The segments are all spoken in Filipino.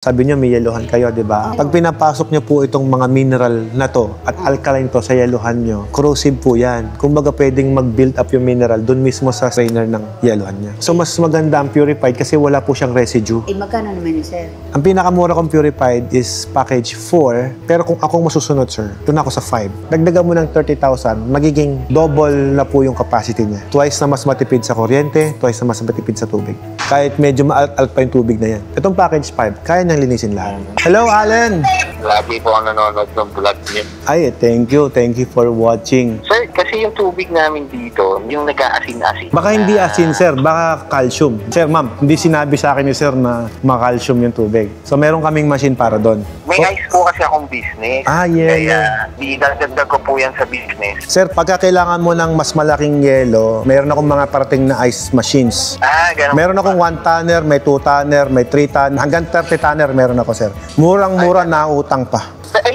Sabi niyo may yeluhan kayo, di ba? Pag pinapasok niyo po itong mga mineral na to at alkaline to sa yeluhan niyo, corrosive po yan. Kumbaga pwedeng mag-build up yung mineral dun mismo sa strainer ng yeluhan niya. So mas maganda ang purified kasi wala po siyang residue. Eh, magkano naman yun, sir? Ang pinakamura kong purified is package 4. Pero kung akong masusunod, sir, doon ako sa 5. Dagdagan mo ng 30,000, magiging double na po yung capacity niya. Twice na mas matipid sa kuryente, twice na mas matipid sa tubig. Kahit medyo ma-alt pa yung tubig na yan. Itong package 5, kaya nang linisin lahat. Hello, Allen! Lagi po ako nanonood ng vlog niyo. Ay, thank you. Thank you for watching. Sir, kasi yung tubig namin dito, yung nag-aasin-asin. Baka hindi asin, sir. Baka calcium. Sir, ma'am, hindi sinabi sa akin ni sir na ma-calcium yung tubig. So, meron kaming machine para doon. May ice po kasi akong business. Ah, yeah. Kaya, idadagdag ko po yan sa business. Sir, pagka kailangan mo ng mas malaking yelo, meron akong mga parating na ice machines. Ah, ganun. Meron akong 1 tonner, may 2 tonner, may 3 tonner, hanggang 30 tonner meron ako, sir. Murang-mura na utang pa.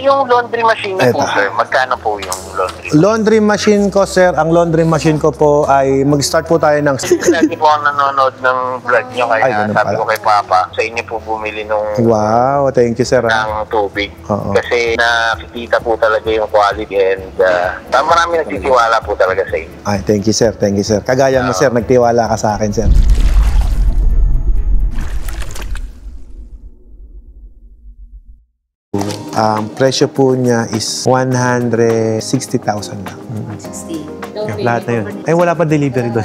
Yung laundry machine na po, Eto. sir, magkano po yung laundry? Laundry machine ko, sir, ang laundry machine ko po ay mag-start po tayo ng... Lagi po ako nanonood ng vlog niyo, kaya Ay, ganun sabi pala. ko kay Papa, sa inyo po bumili nung Wow, thank you, sir. ng tubig. Oo. Kasi nakikita po talaga yung quality and marami nagtitiwala po talaga sa inyo. Ay, thank you, sir. Thank you, sir. Kagaya mo, sir, nagtiwala ka sa akin, sir. Ang presyo po niya is 160,000 lang. 60. Lahat na yun. Ay, wala pa delivery doon.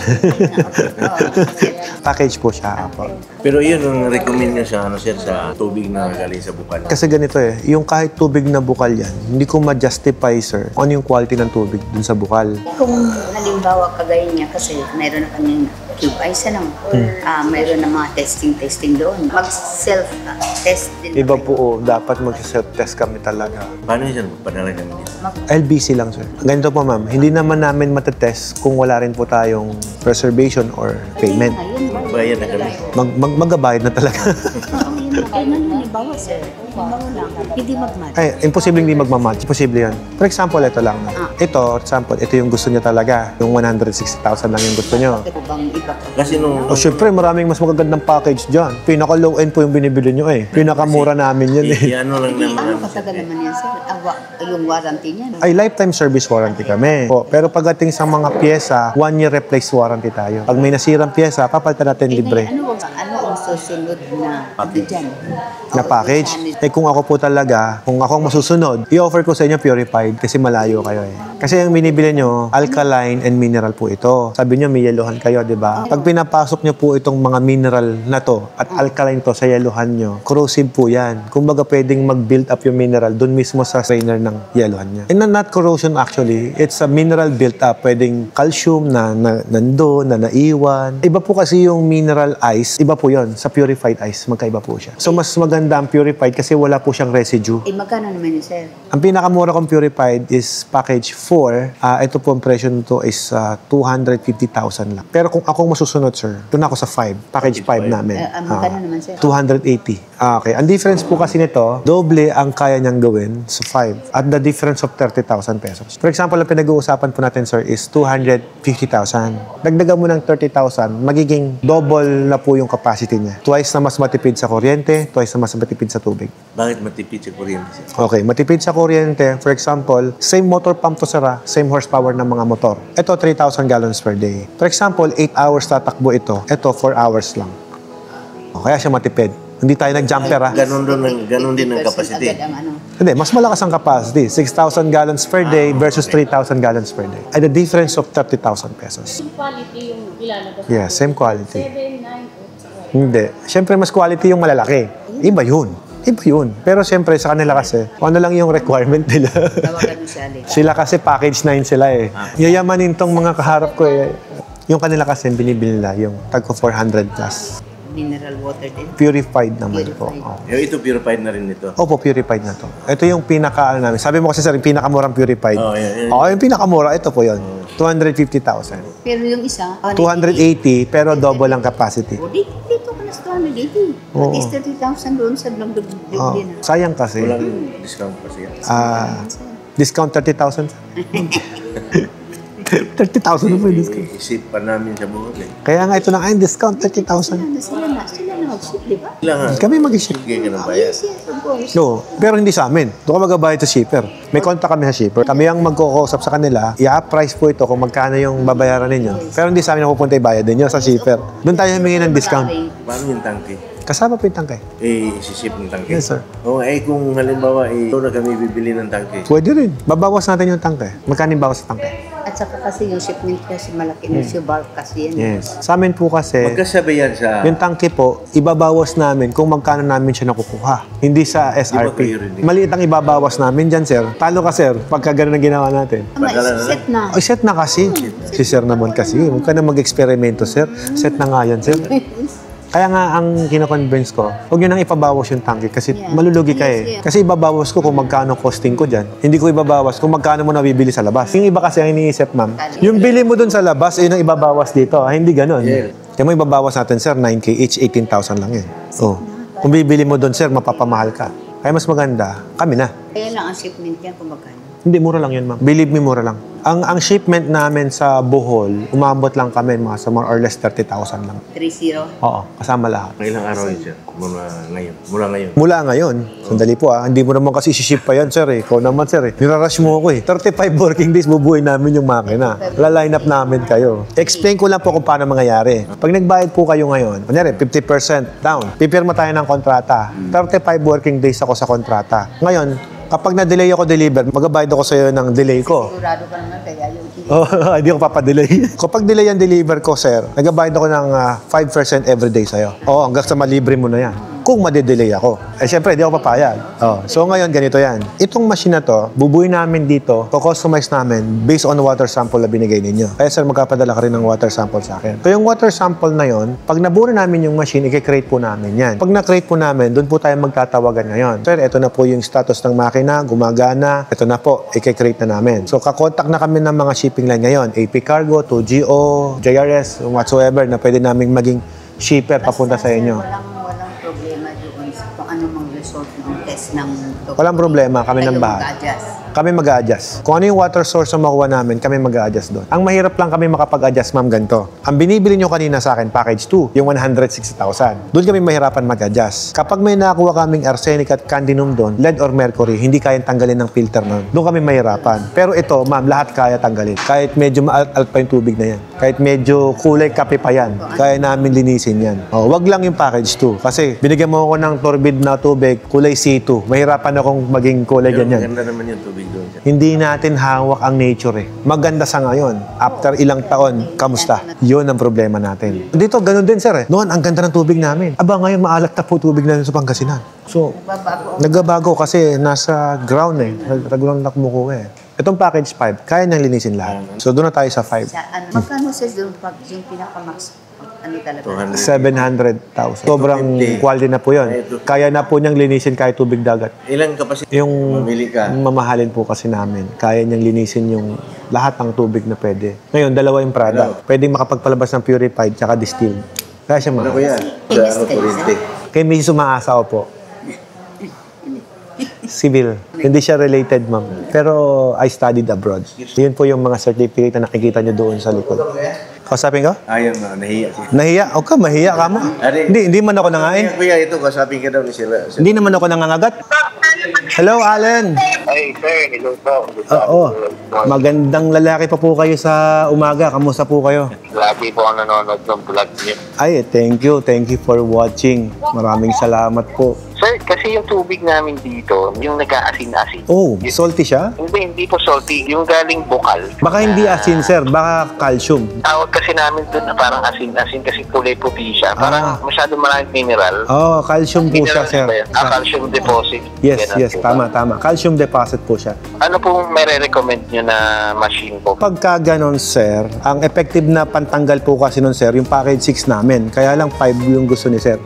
Package po siya. Apo. Pero yun ang recommend nyo sa, sir, sa tubig na galing sa bukal. Kasi ganito yung kahit tubig na bukal yan, hindi ko ma-justify, sir, kung ano yung quality ng tubig dun sa bukal. Kung halimbawa kagaya niya kasi mayroon na kanyang cube ice na mayroon na mga testing doon. Mag-self-test din. Iba po, dapat mag-self-test kami talaga. Paano yun, sir? Padala kami dito. LBC lang, sir. Ganito po, ma'am. Hindi naman namin matetest kung wala rin po tayong reservation or payment. Bayad na kami. Magabayad na talaga. Ay, halimbawa, sir. Halimbawa lang. Hindi mag-match. Ay, imposible hindi magmamatch. Imposible yan. For example, ito lang. Ito, example, ito yung gusto niya talaga. Yung 160,000 lang yung gusto niyo. Ito bang iba? Kasi nung... O, syempre, maraming mas magagandang package dyan. Pinaka-low end po yung binibili nyo eh. Pinaka-mura namin yan eh. ano lang naman. Ano katagal naman yan, sir? Yung warranty niya, no? Ay, lifetime service warranty kami. O, pero pagdating sa mga pyesa, 1-year replace warranty tayo. Pag may nasirang pyesa, papalitan natin libre. Ano ang susunod na dyan? Na package. Eh kung ako po talaga, kung ako ang masusunod, i-offer ko sa inyo purified kasi malayo kayo eh. Kasi ang binibili nyo, alkaline and mineral po ito. Sabi nyo may yeluhan kayo, di ba? Pag pinapasok nyo po itong mga mineral na to at alkaline to sa yeluhan nyo, corrosive po yan. Kumbaga pwedeng mag-build up yung mineral dun mismo sa strainer ng yeluhan niya. And not corrosion actually, it's a mineral built up. Pwedeng calcium na nandun, na naiwan. Iba po kasi yung mineral ice, iba po yon sa purified ice, magkaiba po siya. So mas maganda ang purified kasi wala po siyang residue. Eh, magkano naman yun, sir? Ang pinakamura kong purified is package 4. Ito po ang presyo nito is 250,000 lang. Pero kung akong masusunod, sir, doon ako sa 5. Package 5 namin. Magkano naman, sir? 280. Okay. Ang difference po kasi nito, doble ang kaya niyang gawin sa 5 at the difference of 30,000 pesos. For example, ang pinag-uusapan po natin, sir, is 250,000. Dagdagan mo ng 30,000, magiging double na po yung capacity niya. Twice na mas matipid sa kuryente, twice na mas matipid sa tubig. Bakit matipid sa kuryente, sir? Okay, matipid sa kuryente, for example, same motor pump to, sir, same horsepower ng mga motor. Ito, 3,000 gallons per day. For example, 8 hours tatakbo ito. Ito, 4 hours lang. Kaya siya matipid. Hindi tayo nag-jumper, Ganun din ang capacity. Agad ang ano. Hindi, mas malakas ang capacity. 6,000 gallons per day versus 3,000 gallons per day. At the difference of 30,000 pesos. Same quality yung ilalabas. Yeah, same quality. 7, 9, Hindi. Siyempre, mas quality yung malalaki. Iba yun. Iba yun. Pero siyempre, sa kanila kasi, ano lang yung requirement nila. Tawagan mo siya, Ali. Sila kasi package 9 sila eh. Yayamanin tong mga kaharap ko eh. Yung kanila kasi, binibili nila yung tag ko 400 plus. Mineral water din. Purified naman po. Purified. Oh. Yung ito, purified na rin ito. Opo, purified na to. Ito yung pinaka, namin. Sabi mo kasi sir, yung pinakamurang purified. Oh, yeah. Oo, yung pinakamura, ito po yun. 250,000. Pero yung isa, 280, pero double ang capacity. Dito ka na sa 280. Oo. At least 30,000 doon sa blog Oh, din. sayang kasi. Walang discount pa siya. Discount 30,000. 30,000 na po yung discount. Isip pa namin sa buhok eh. Kaya nga ito na, ay, discount 30,000. Sila na mag-ship, di ba? Kailangan. Kami mag-ship. Bigay ka ng bayad. Yes, of course. No, pero hindi sa amin. Doon ka magbabayad sa shipper. May contact kami sa shipper. Kami ang magkukusap sa kanila. I-price po ito kung magkano yung babayaran ninyo. Pero hindi sa amin napupunta yung bayad ninyo sa shipper. Doon tayo humingi ng discount. Paano yung tangke? Kasama po yung tangke. Isisip ng tangke? Yes, sir. Oo, kung halimbawa, doon na kami bibili ng tangke. Pwede rin. Babawas natin yung tangke. Magkano yung bawas sa tangke? At saka kasi yung shipment kasi malaki na siya, bulk kasi yan. Yes. Sa amin po kasi, Magkasabi yan sa... yung tangke po, ibabawas namin kung magkano namin siya nakukuha. Hindi sa SRP. kayo rin eh? Maliit ang ibabawas namin dyan, sir. Talo ka, sir, pagka ganun ang ginawa natin. Tama, set na. Ay, set na kasi. Si sir naman kasi. Huwag ka na mag-eksperimento, sir. Set na nga yan, sir. Kaya nga, ang kino-convince ko, huwag nyo nang ipabawas yung tangke kasi Yeah. malulugi ka Yes, yeah. Kasi ibabawas ko kung magkano costing ko dyan. Hindi ko ibabawas kung magkano mo nabibili sa labas. Yung iba kasi ang iniisip, ma'am, yung bili mo dun sa labas, yun ang ibabawas dito. Hindi ganun. Yeah. Kaya mo ibabawas natin, sir, 9K each, 18,000 lang yun. Oh. Kung bibili mo dun, sir, mapapamahal ka. Kaya mas maganda, kami na. Kaya lang ang shipment yan kung magkano. Hindi, mura lang yun, ma'am. Believe me, mura lang. Ang shipment namin sa Bohol, umabot lang kami mga sa more or less 30,000 lang. 3-0. Oo, kasama lahat. Ilang araw yun, sir? Mula ngayon. Mula ngayon, sandali po hindi mo naman kasi isiship pa yan, sir eh. Ikaw naman, sir eh. Nirarush mo ako eh. 35 working days, bubuhay namin yung makina. Laline up namin kayo. Explain ko lang po kung paano mangyayari. Pag nagbayad po kayo ngayon, kunyari, 50% down. Pipirma tayo ng kontrata. 35 working days ako sa kontrata. Ngayon, kapag na-delay ako deliver, magbabayad ako sa iyo ng delay ko. Sigurado ka naman kaya yung hindi. Oh, hindi ko papadelay. Kapag delay ang deliver ko, sir, nagbabayad ako ng 5% every day sa'yo. Oo, hanggang sa malibre mo na yan. Kung madedelay ako. Eh, syempre, hindi ako papayag. Oh, so, ngayon, ganito yan. Itong machine na to, bubuin namin dito, kustomize namin based on water sample na binigay ninyo. Kaya, sir, magkapadala ka rin ng water sample sa akin. So, yung water sample na yon, pag nabuo namin yung machine, i-create po namin yan. Pag na-create po namin, doon po tayo magtatawagan ngayon. Sir, ito na po yung status ng makina, gumagana. Ito na po, i-create na namin. So, kakontak na kami ng mga shipping line ngayon. AP Cargo, 2GO, JRS, whatsoever na pwede namin maging shipper papunta sa inyo. Walang problema doon sa kung ano mang result ng test ng doctor. Walang problema, kami Kayo ng bahay. mag-adjust. Kami mag-a-adjust. Kung ano yung water source na makuha namin, kami mag-a-adjust doon. Ang mahirap lang kami makapag-adjust, ma'am, ganito. Ang binibili nyo kanina sa akin, package 2, yung 160,000. Doon kami mahirapan mag-adjust. Kapag may nakuha kaming arsenic at cadmium doon, lead or mercury, hindi kayang tanggalin ng filter na doon kami mahirapan. Pero ito, ma'am, lahat kaya tanggalin. Kahit medyo maalat pa yung tubig na yan. Kahit medyo kulay kape pa yan, kaya namin linisin yan. Oh, wag lang yung package 2. Kasi binigyan mo ako ng turbid na tubig, kulay C2. Mahirapan akong maging kulay ganyan. Maganda naman yung tubig doon, sir. Hindi natin hawak ang nature eh. Maganda sa ngayon. After ilang taon, kamusta? Yun ang problema natin. Dito, ganun din, sir eh. Noon, ang ganda ng tubig namin. Aba, ngayon maalat na po tubig namin sa Pangasinan. So, nagbabago kasi nasa ground eh. Regular na kumukuha eh. Itong package 5, kaya nang linisin lahat. So, doon na tayo sa 5. Sa ano, magkano sa doon pag yung pinaka-max, ano talaga? 700,000. Sobrang quality na po yun. Kaya na po niyang linisin kahit tubig dagat. Ilang kapasite? Yung Mamili ka. mamahalin po kasi namin, kaya niyang linisin yung lahat ng tubig na pwede. Ngayon, dalawa yung product. Pwedeng makapagpalabas ng purified tsaka distilled. Kaya siya Ano mahal. kuya? Yes, Sa kurente. Kay Mrs. Umaasa po. Civil. Hindi siya related, ma'am. Pero I studied abroad. Yun po yung mga certificate na nakikita niyo doon sa likod. Kausapin ko? Ayun na, nahiya siya. Nahiya? Huwag ka, mahiya ka mo. Hindi man ako nangain. Kuya, ito, kasapin ka daw ni sila. Hindi naman ako nangangagat. Hello, Allen. Ay, sir, hello po. Oo. Magandang lalaki pa po kayo sa umaga. Kamusta po kayo? Lagi po ako nanonood ng vlog niyo. Ay, thank you. Thank you for watching. Maraming salamat po. Sir, kasi yung tubig namin dito, yung nag-aasin-asin. Oh, salty siya? Hindi po salty. Yung galing bukal. Baka hindi asin, sir. Baka calcium. Tawag kasi namin doon na parang asin-asin kasi kulay puti siya. Parang masyado maraming mineral. Oh, calcium po siya, sir. Ba yan? Calcium deposit. Yes, Ganun yes. po Tama, ba? tama. Calcium deposit po siya. Ano pong mere-recommend nyo na machine po? Pagka ganon, sir, ang effective na pantanggal po kasi nun, sir, yung package 6 namin. Kaya lang 5 yung gusto ni sir.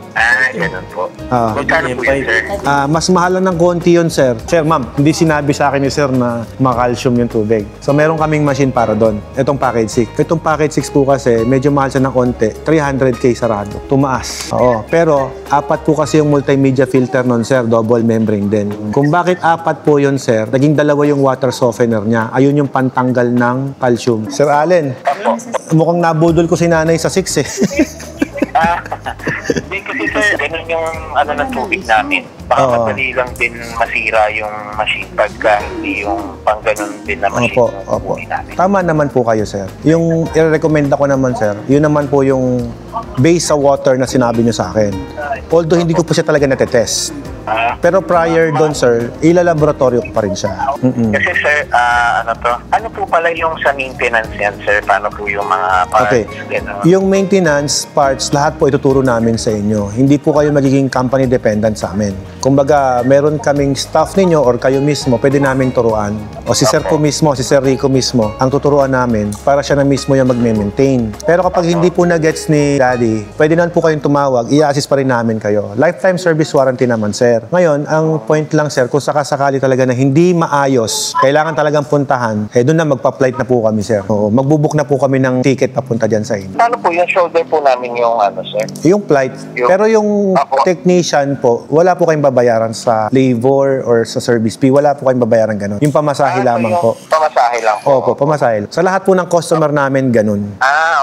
Ganun po. Ah. Magkano po yun, sir? Mas mahal lang ng konti yun, sir. Sir, ma'am, hindi sinabi sa akin ni sir na makalcium yung tubig. So, meron kaming machine para doon. Itong package 6. Itong package 6 po kasi, medyo mahal siya ng konti. 300K sarado. Tumaas. Oo. Pero, 4 po kasi yung multimedia filter nun, sir. Double membrane din. Kung bakit 4 po yun, sir, naging 2 yung water softener niya. Ayun yung pantanggal ng calcium. Sir Allen, mukhang nabudol ko si nanay sa 6 eh. Hindi kasi sir, ganun yung ano ng tubig namin. Baka Oo. madali lang din masira yung machine pagka hindi yung pang ganun din na machine Opo, yung opo. kukunin namin. Tama naman po kayo, sir. Yung i-recommend ako naman, sir, yun naman po yung base sa water na sinabi nyo sa akin. Although hindi ko po siya talaga natetest. Pero prior doon, sir, ilalaboratorio ko pa rin siya. Kasi sir, ano po pala yung sa maintenance yan sir? Paano po yung mga parts? Okay. Ganun? Yung maintenance parts, lahat po ituturo namin sa inyo. Hindi po kayo magiging company dependent sa amin. Kumbaga, meron kaming staff ninyo or kayo mismo, pwede namin turuan. O si Sir po mismo, si Sir Rico mismo, ang tuturuan namin para siya na mismo yung mag-maintain. Pero kapag hindi po na-gets ni Daddy, pwede naman po kayong tumawag, i-assist pa rin namin kayo. Lifetime service warranty naman, sir. Ngayon, ang point lang, sir, kung sakasakali talaga na hindi maayos, kailangan talagang puntahan, doon na magpa-flight na po kami, sir. Oo, magbubook na po kami ng ticket papunta dyan sa inyo. Paano po yung shoulder po namin yung ano sir? Yung flight. Pero yung Apo. technician po, wala po kayong babayaran sa labor or sa service fee. Wala po kayong babayaran ganun. Yung pamasahe lamang po. Pamasahe lang po. Opo, pamasahe. Sa lahat po ng customer namin, ganun.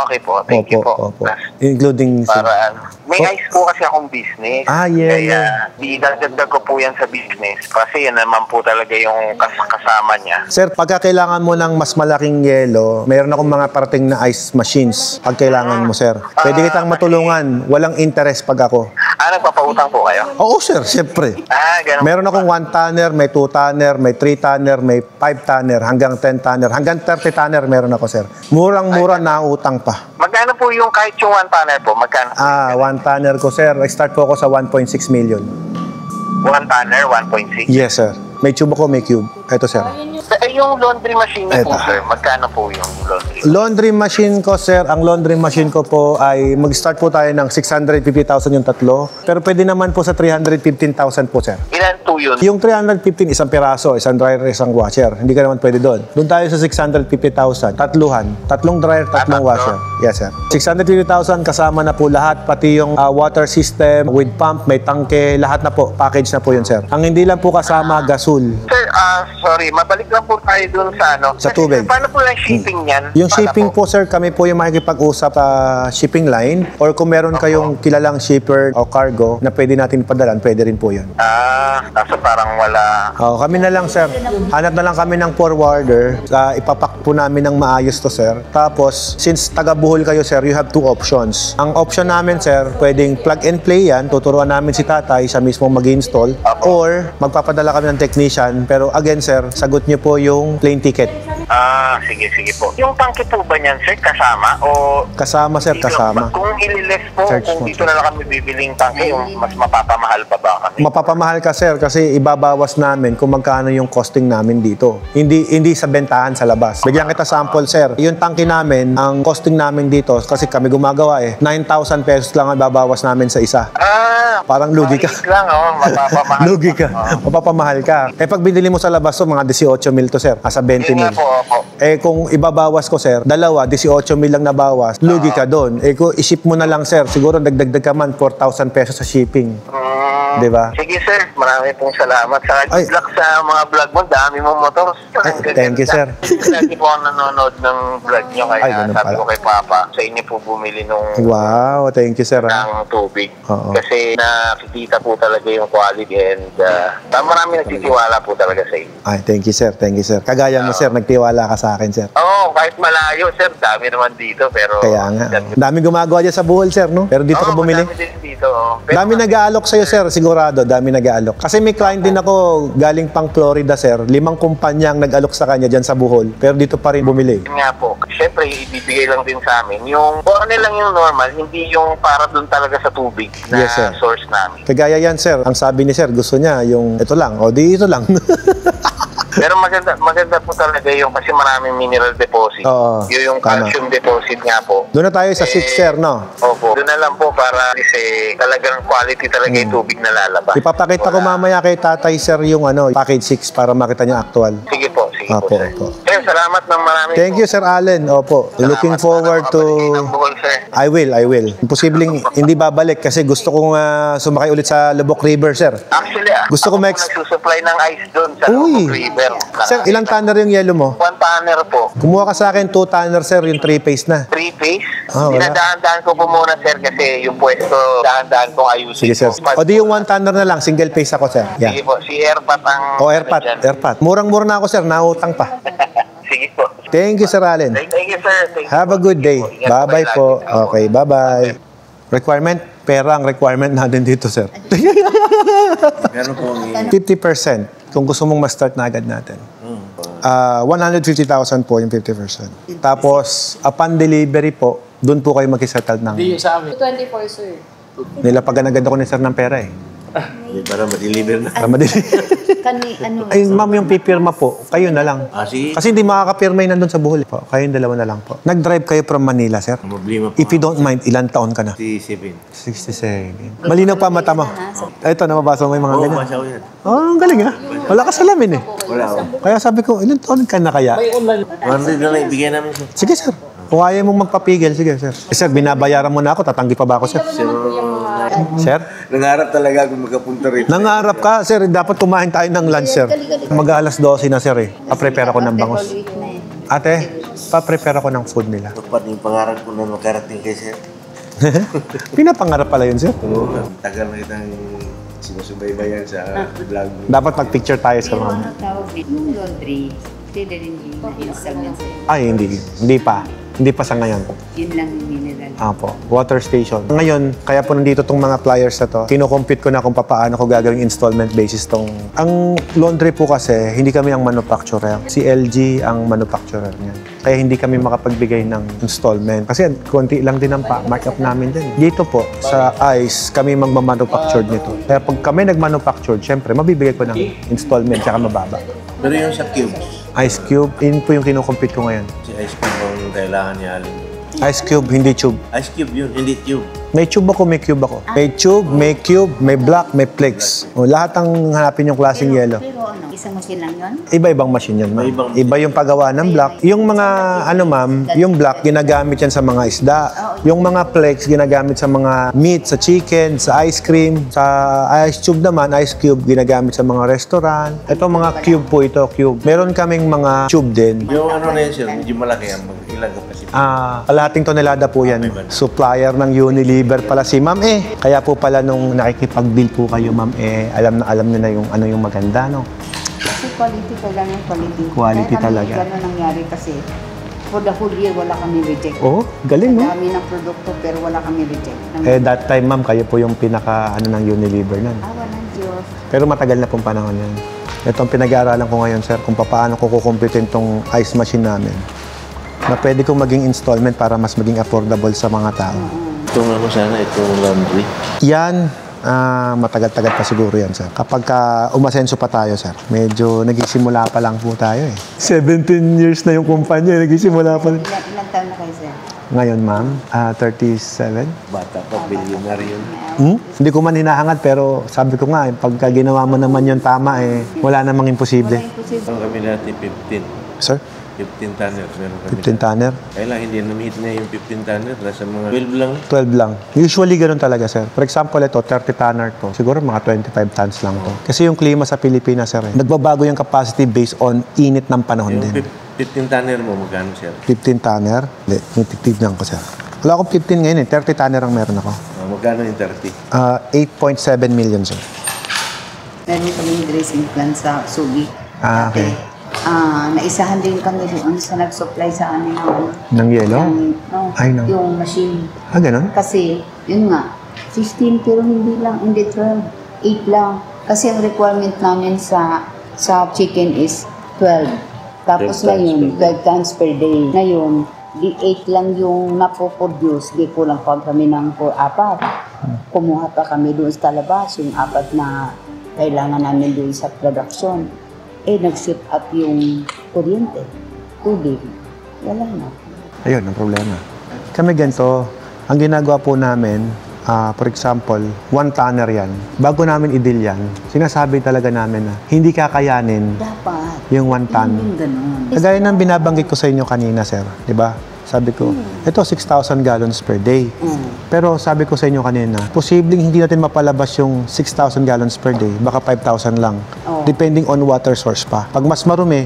Okay po. Thank you po. Opo. Including... Para may ice po kasi akong business. Yeah. Kaya idagdag ko po yan sa business. Kasi yan naman po talaga yung kasama niya. Sir, pagka kailangan mo ng mas malaking yelo, mayroon akong mga parating na ice machines pag kailangan mo, sir. Pwede kitang matulungan. Walang interest pag ako. Nagpapautang po kayo? Oo, sir. Siyempre. Ganun. Meron akong 1 tonner, may 2 tonner, may 3 tonner, may 5 tonner, hanggang 10 tonner, hanggang 30 tonner meron ako, sir. Murang-mura na utang pa. Magkano po yung kahit yung 1 tonner po? Magkano? 1 tonner ko, sir. Start po ako sa 1.6 million. 1 tonner, 1.6? Yes, sir. May tube ako, may cube. Ito, sir. Yung laundry machine niyo po, Eto. sir, magkano po yung laundry? Laundry machine ko, sir, ang laundry machine ko po ay mag-start po tayo ng 650,000 yung tatlo. Pero pwede naman po sa 315,000 po, sir. Ilan po yun? Yung 315, isang piraso, isang dryer, isang washer. Hindi ka naman pwede doon. Doon tayo sa 650,000. Tatluhan. Tatlong dryer, tatlong washer. Yes, sir. 650,000 kasama na po lahat, pati yung water system with pump, may tangke, lahat na po. Package na po yun, sir. Ang hindi lang po kasama, gasol. Sir, sorry, mabalik lang po tayo dun sa ano. Sa Kasi, tubig. Paano po lang shipping niyan? Yung Paano shipping po, sir, kami po yung makikipag-usap sa shipping line or kung meron kayong kilalang shipper o cargo na pwede natin padalan, pwede rin po yun. So parang wala. Kami na lang, sir. Hanap na lang kami ng forwarder. Ipapak po namin ng maayos to, sir. Tapos, since taga-Bohol kayo, sir, you have 2 options. Ang option namin, sir, pwedeng plug and play yan. Tuturuan namin si tatay, siya mismo mag-install. Or, magpapadala kami ng technician. Pero again, sir, sagot niyo po yung plane ticket. Sige po. Yung tangke po ba niyan, sir, kasama? O Kasama, sir, dito, kasama. Kung ililess po, Search kung mo. dito na lang kami bibiling tangke, yung mas mapapamahal pa ba kami? Mapapamahal ka, sir, kasi ibabawas namin kung magkano yung costing namin dito. Hindi sa bentahan sa labas. Bigyan kita sample, sir. Yung tangke namin, ang costing namin dito, kasi kami gumagawa 9,000 pesos lang ang babawas namin sa isa. Parang lugi ka. Maliit lang, mapapamahal. Lugi ka. Mapapamahal ka. Pag binili mo sa labas, mga 18 mil to, sir. Sa 20 Yun nga mil. po, opo. Kung ibabawas ko, sir, 18 mil lang nabawas, lugi ka doon. Kung iship mo na lang, sir, siguro dagdag ka man 4,000 pesos sa shipping. Di ba? Sige sir, marami pong salamat. Sa Ay. good luck sa mga vlog mo, dami mong motor. Ay, thank you, sir. Lagi po ako nanonood ng vlog nyo, kaya Ay, ganun sabi pala. ko kay Papa, sa inyo po bumili nung Wow, thank you, sir. ng tubig. Oo. Kasi nakikita po talaga yung quality and marami nagtitiwala po talaga sa inyo. Ay, thank you, sir. Thank you, sir. Kagaya mo, sir, nagtiwala ka sa akin, sir. Oo, kahit malayo sir, dami naman dito, pero... Kaya nga. Dami gumagawa dyan sa Bohol, sir, no? Pero dito ka bumili. Madami din dito. Pero Dami nag-aalok sa'yo, sir. Sigurado, dami nag-aalok. Kasi may client din ako galing pang Florida, sir. 5 kumpanya ang nag-alok sa kanya dyan sa Bohol. Pero dito pa rin bumili. Yun nga po, syempre ibibigay lang din sa amin yung kung ano lang yung normal, hindi yung para dun talaga sa tubig na Yes, sir. source namin. Kagaya yan, sir. Ang sabi ni sir, gusto niya yung ito lang. O, di ito lang. Pero maganda po talaga yung kasi maraming mineral deposit. Oo, Yung tama. calcium deposit nga po. Doon na tayo sa 6, sir, no? Opo. Doon na lang po para kasi talagang quality talaga yung tubig na lalabas. Ipapakita ko mamaya kay tatay, sir, yung package 6 para makita niya actual. Sige po, Apo, sir. opo. Sir, salamat ng marami. Thank you, Sir Allen. Opo. Looking forward to... I will. Imposibleng hindi babalik kasi gusto kong sumakay ulit sa Lubok River, sir. Actually, Gusto ko ako ma-ex- po nagsusupply ng ice doon sa Uy! Lubok River. Sir, ilang tanner yung yellow mo? 1 tanner po. Kumuha ka sa akin 2 tanner, sir, yung 3-phase na. 3-phase. Wala. Dinadaan-daan ko po muna, sir, kasi yung pwesto, dahan-dahan kong ayusin. Sige, sir. po. O di yung 1 tanner na lang, single phase ako, sir. Sige Yeah. po, si Airpat ang... O, airpat. Murang-mura na ako, sir. Nautang pa. Sige po. Thank you, Sir Allen. Thank you, sir. Thank you Have a po. good day. Ingat Bye-bye kayo po. lagi. Okay, bye-bye. Requirement? Pera ang requirement natin dito, sir. Gano'n po ang 50% kung gusto mong ma-start na agad natin. 150,000 po yung 50%. Tapos, upon delivery po, doon po kayo mag-settle ng... 24, sir. Nilapagan agad ako ni sir ng pera eh. para ma-deliver na. Para madeli. Ay, ma'am, yung pipirma po, kayo na lang. Sige. Kasi hindi makakapirma yun nandun sa Bohol po. Kayong dalawa na lang po. Nag-drive kayo from Manila, sir? Problema po. If you don't mind, ilang taon ka na? 67. 67. Malinaw pa mata mo. Ito, nababasa mo yung mga Oo, ganyan. masyaw yan. Oh, ang galing ha. Wala ka salamin eh. Wala ko. Kaya sabi ko, ilang taon ka na kaya? 100 na lang ibigay namin sir. Sige, sir. Kung ayaw mong magpapigil, sige, sir. Sir, binabayaran mo na ako, tatanggi pa ba ako, sir? Sir? Nangarap talaga kung magkapunta rito. Nangarap ka, sir. Dapat kumain tayo ng lunch, sir. Mag-alas 12 na, sir, eh. Pa-prepare ako ng bangus. Ate, pa-prepare ako ng food nila. Tapat yung pangarap ko na makarating kay sir. Pinapangarap pala yun, sir. Oo, tagal na kitang sinusubaybayan sa vlog mo. Dapat mag-picture tayo, sir. Yung Ma'am. tawag dito, yung laundry, pwede rin yun na-install sir. Ay, hindi. Hindi pa. Hindi pa sa ngayon. Yun lang yung mineral. Apo, water station. Ngayon, kaya po nandito tong mga pliers na to, kinocompute ko na kung paano ko gagawing installment basis tong... Ang laundry po kasi, hindi kami ang manufacturer. Si LG ang manufacturer niyan. Kaya hindi kami makapagbigay ng installment. Kasi konti lang din ang markup namin din. Dito po, sa ICE, kami magmamanufactured nito. Kaya pag kami nagmanufactured, syempre, mabibigay ko ng installment tsaka mababa. Pero yung sa cubes, Ice Cube, yun po yung kinocompute ko ngayon. si Ice Cube ang kailangan niya alin. Ice Cube, hindi tube. Ice Cube yun, hindi tube. May tube ako, may cube ako. May tube, may cube, may black, may flakes. O, lahat ang hanapin yung klaseng yellow. Pero ano, isang machine lang yun? Iba-ibang machine yan, ma'am. Iba-ibang Iba yung paggawa ng black. Yung mga, ano ma'am, yung black, ginagamit yan sa mga isda. Yung mga flakes, ginagamit sa mga meat, sa chicken, sa ice cream. Sa ice tube naman, ice cube, ginagamit sa mga restaurant. Ito mga cube po ito, cube. Meron kaming mga tube din. Yung ano na yun sir, medyo malaki ang mag-ilang kapasiti. Kalahating tonelada po yan. Supplier ng Unilever pala si Ma'am eh. Kaya po pala nung nakikipag-deal po kayo, Ma'am eh, alam niyo na yung ano yung maganda, no? Kasi quality talaga yung quality. Quality Kaya talaga. Gano'n nangyari kasi for the whole year wala kami reject. Oh, galing, no? Dami ng produkto pero wala kami reject. That time, Ma'am, kayo po yung pinaka, ng Unilever nun. Awa ng Diyos. Pero matagal na pong panahon yan. Ito ang pinag-aaralan ko ngayon, sir, kung paano ko kukumpitin tong ice machine namin na pwede kong maging installment para mas maging affordable sa mga tao. Itong ano sana, itong laundry. Yan, matagal-tagal pa siguro yan, sir. Kapag umasenso pa tayo, sir, medyo nagsisimula pa lang po tayo eh. 17 years na yung kumpanya, nagsisimula pa. Ilang taon na kayo, sir? Ngayon, ma'am, 37. Bata pa, billionaire yun. Hindi ko man hinahangad, pero sabi ko nga, pagka ginawa mo naman yung tama, eh, wala namang imposible. Ang kami dati 15. Sir, 15 tanner. Meron kami. 15 tanner. Kaya lang, hindi na-meet na yung 15 tanner. Nasa mga 12 lang. 12 lang. Usually, ganun talaga, sir. For example, ito, 30 tanner to. Siguro mga 25 tons lang to. Kasi yung klima sa Pilipinas, sir, eh, nagbabago yung capacity based on init ng panahon Yung din. 15 tanner mo, magkano sir? 15 tanner. Hindi, titignan ko, sir. Wala akong 15 ngayon eh. 30 tanner ang meron ako. Magkano yung 30? 8.7 million, sir. Meron kaming dressing plant sa Sugi. Okay. Naisahan din kami doon sa nag-supply sa amin ng Ng yellow? Ay, no. yung machine. Ganun? Kasi, yun nga, 16 pero hindi 12. 8 lang. Kasi ang requirement namin sa chicken is 12. Tapos 12 ngayon, times per 12 times per day. Ngayon, di 8 lang yung napoproduce. Di kulang pa kami ng 4. Kumuha pa kami doon sa labas, yung 4 na kailangan namin doon sa production. Nag-ship up yung kuryente, tubig. Wala na. Ayun, ang problema. Kami ganito, ang ginagawa po namin, For example, 1 tonner yan. Bago namin i-deal yan, sinasabi talaga namin na hindi kakayanin Dapat. yung 1 ton. Yung ganun. Kagaya ng binabanggit ko sa inyo kanina, sir. Di ba? Sabi ko, ito 6,000 gallons per day. Pero sabi ko sa inyo kanina, posibleng hindi natin mapalabas yung 6,000 gallons per day. Baka 5,000 lang. Oo. Depending on water source pa. Pag mas marumi,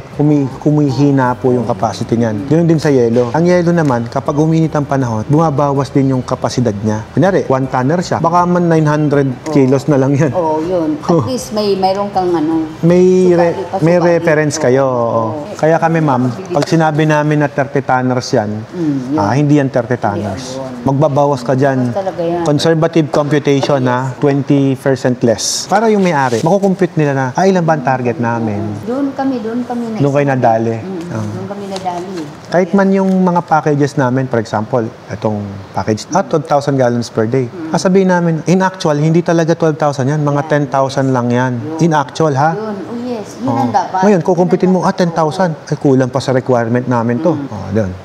humihina po yung capacity niyan. Ganoon din sa yelo. Ang yelo naman, kapag uminit ang panahon, bumabawas din yung kapasidad niya. Kunyari, 1 tonner siya. Baka man 900 kilos na lang yan. Oo, yun. At least mayroon kang ano. May Subali, may pasubali. reference kayo. Oo. Kaya kami, ma'am, pag sinabi namin na 30 tonners yan, Yun. hindi yan 30 tonners. Magbabawas ka dyan. Talaga yan. Conservative computation na 20% less. Para yung may-ari, makukompute nila na, ilan ba ang target namin? Doon kami na. Doon kayo nadali. Doon kami nadali. Kahit man yung mga packages namin, for example, itong package, 12,000 gallons per day. Sabihin namin, in actual, hindi talaga 12,000 yan, mga 10,000 lang yan. In actual, ha? Yun, oh yes, yun ang dapat. Ngayon, kukumpitin mo, 10,000. Ay, kulang pa sa requirement namin to.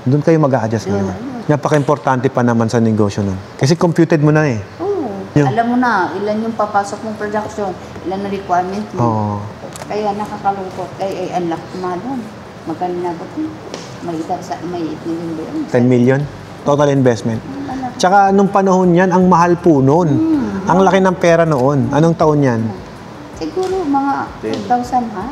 Doon kayo mag-a-adjust ngayon. Napaka-importante pa naman sa negosyo nun. Kasi computed mo na eh. Oo. Yung- Alam mo na, ilan yung papasok mong production, ilan na requirement mo. Oo. Kaya nakakalungkot. Kaya unlock mo doon. Magkano na ba ito? May 8 million ba yun? 10 million? Total investment. Tsaka nung panahon yan, ang mahal po noon. Ang laki ng pera noon. Anong taon yan? Siguro mga 2,000 ha?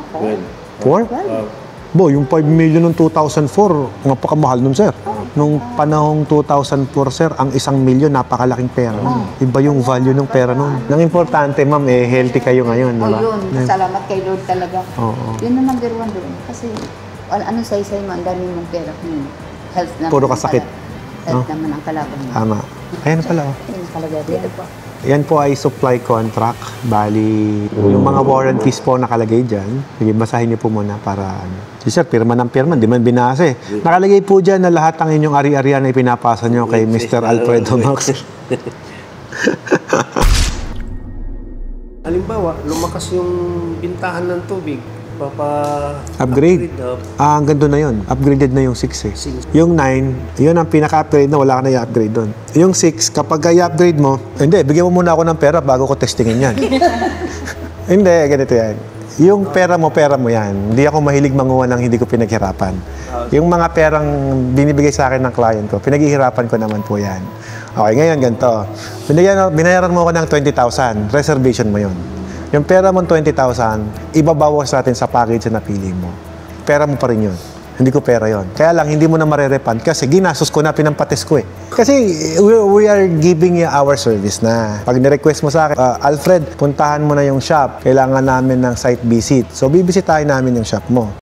4? Bo, yung 5 million noong 2004, napakamahal nun, sir. Nung panahong 2004, sir, ang 1 million, napakalaking pera. Iba yung value ng pera noon. Ang importante, ma'am, healthy kayo ngayon, di O ba? yun, salamat kay Lord talaga. Oo. Yun ang number 1 doon. Kasi, anong say-say mo, ang dami mong pera. Health naman. Puro ang kasakit. Health naman ang kalaban mo. Tama. Ayan pala, oh. Ayun nakalagay dito po. Yan po ay supply contract. Bali, yung mga warranties po nakalagay dyan. Sige, basahin niyo po muna para ano. Si sir, pirma ng pirma, di man binasa eh. Nakalagay po dyan na lahat ng inyong ari-arian ay pinapasa nyo kay Mr. Alfredo Max. Halimbawa, lumakas yung bintahan ng tubig, Upgrade. Ang ganda na yun. Upgraded na yung 6 eh. Yung 9, yun ang pinaka-upgrade na wala ka na i-upgrade doon. Yung 6, kapag i-upgrade mo, hindi, bigyan mo muna ako ng pera bago ko testingin yan. Hindi, ganito yan. Yung pera mo yan. Hindi ako mahilig manguha ng hindi ko pinaghirapan. Yung mga perang binibigay sa akin ng client ko, pinaghihirapan ko naman po yan. Okay, ngayon ganito. Binayaran mo ako ng 20,000, reservation mo yun. Yung pera mo 20,000, ibabawas natin sa package na napili mo. Pera mo pa rin yun. Hindi ko pera yon. Kaya lang, hindi mo na marerepand kasi ginastos ko na, pinampates ko eh. Kasi we are giving you our service na. Pag nirequest mo sa akin, Alfred, puntahan mo na yung shop. Kailangan namin ng site visit. So, bibisitahin namin yung shop mo.